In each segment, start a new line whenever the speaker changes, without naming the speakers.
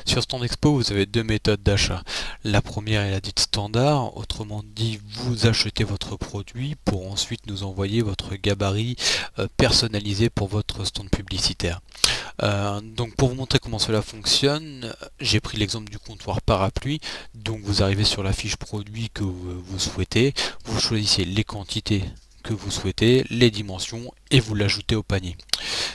Sur Stand Expo, vous avez deux méthodes d'achat. La première est la dite standard, autrement dit, vous achetez votre produit pour ensuite nous envoyer votre gabarit personnalisé pour votre stand publicitaire. Donc pour vous montrer comment cela fonctionne, j'ai pris l'exemple du comptoir parapluie. Donc vous arrivez sur la fiche produit que vous souhaitez, vous choisissez les quantités que vous souhaitez, les dimensions et vous l'ajoutez au panier.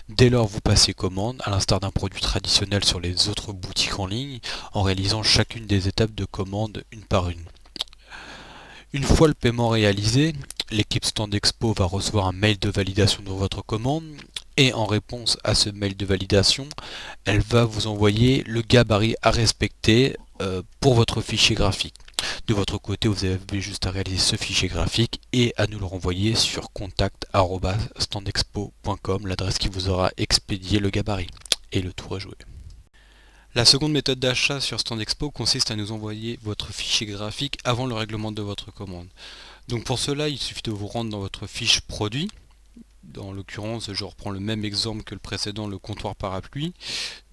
Dès lors, vous passez commande, à l'instar d'un produit traditionnel sur les autres boutiques en ligne, en réalisant chacune des étapes de commande une par une. Une fois le paiement réalisé, l'équipe Stand Expo va recevoir un mail de validation de votre commande et en réponse à ce mail de validation, elle va vous envoyer le gabarit à respecter pour votre fichier graphique. De votre côté, vous avez juste à réaliser ce fichier graphique et à nous le renvoyer sur contact@standexpo.com, l'adresse qui vous aura expédié le gabarit. Et le tour est joué. La seconde méthode d'achat sur Stand Expo consiste à nous envoyer votre fichier graphique avant le règlement de votre commande. Donc pour cela, il suffit de vous rendre dans votre fiche produit. Dans l'occurrence, je reprends le même exemple que le précédent, le comptoir parapluie,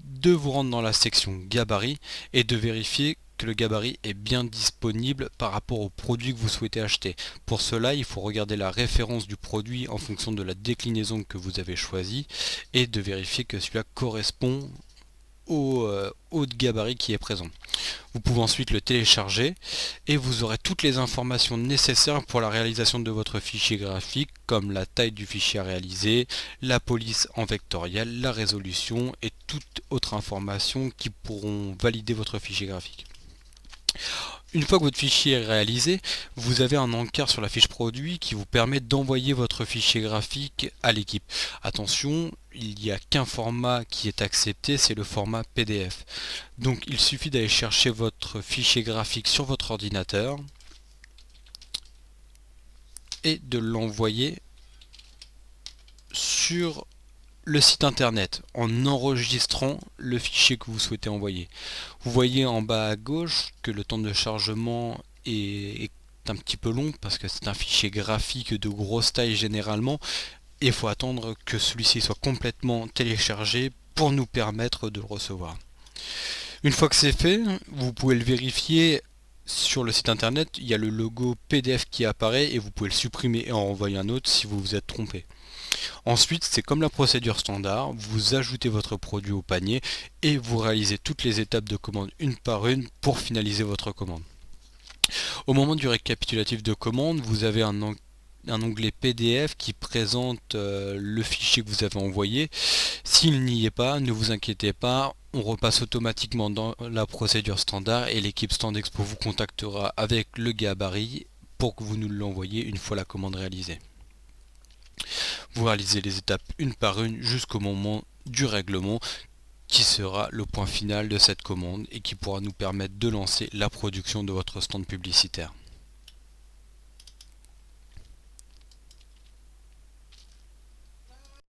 de vous rendre dans la section gabarit et de vérifier que le gabarit est bien disponible par rapport au produit que vous souhaitez acheter. Pour cela, il faut regarder la référence du produit en fonction de la déclinaison que vous avez choisie et de vérifier que celui-là correspond au gabarit qui est présent. Vous pouvez ensuite le télécharger et vous aurez toutes les informations nécessaires pour la réalisation de votre fichier graphique, comme la taille du fichier à réaliser, la police en vectoriel, la résolution et toute autre information qui pourront valider votre fichier graphique. Une fois que votre fichier est réalisé, vous avez un encart sur la fiche produit qui vous permet d'envoyer votre fichier graphique à l'équipe. Attention, il n'y a qu'un format qui est accepté, c'est le format PDF. Donc il suffit d'aller chercher votre fichier graphique sur votre ordinateur et de l'envoyer sur le site internet en enregistrant le fichier que vous souhaitez envoyer. Vous voyez en bas à gauche que le temps de chargement est un petit peu long parce que c'est un fichier graphique de grosse taille généralement et il faut attendre que celui-ci soit complètement téléchargé pour nous permettre de le recevoir. Une fois que c'est fait, vous pouvez le vérifier sur le site internet, il y a le logo PDF qui apparaît et vous pouvez le supprimer et en renvoyer un autre si vous vous êtes trompé. Ensuite, c'est comme la procédure standard, vous ajoutez votre produit au panier et vous réalisez toutes les étapes de commande une par une pour finaliser votre commande. Au moment du récapitulatif de commande, vous avez un onglet PDF qui présente le fichier que vous avez envoyé. S'il n'y est pas, ne vous inquiétez pas, on repasse automatiquement dans la procédure standard et l'équipe Stand Expo vous contactera avec le gabarit pour que vous nous l'envoyiez une fois la commande réalisée. Vous réalisez les étapes une par une jusqu'au moment du règlement qui sera le point final de cette commande et qui pourra nous permettre de lancer la production de votre stand publicitaire.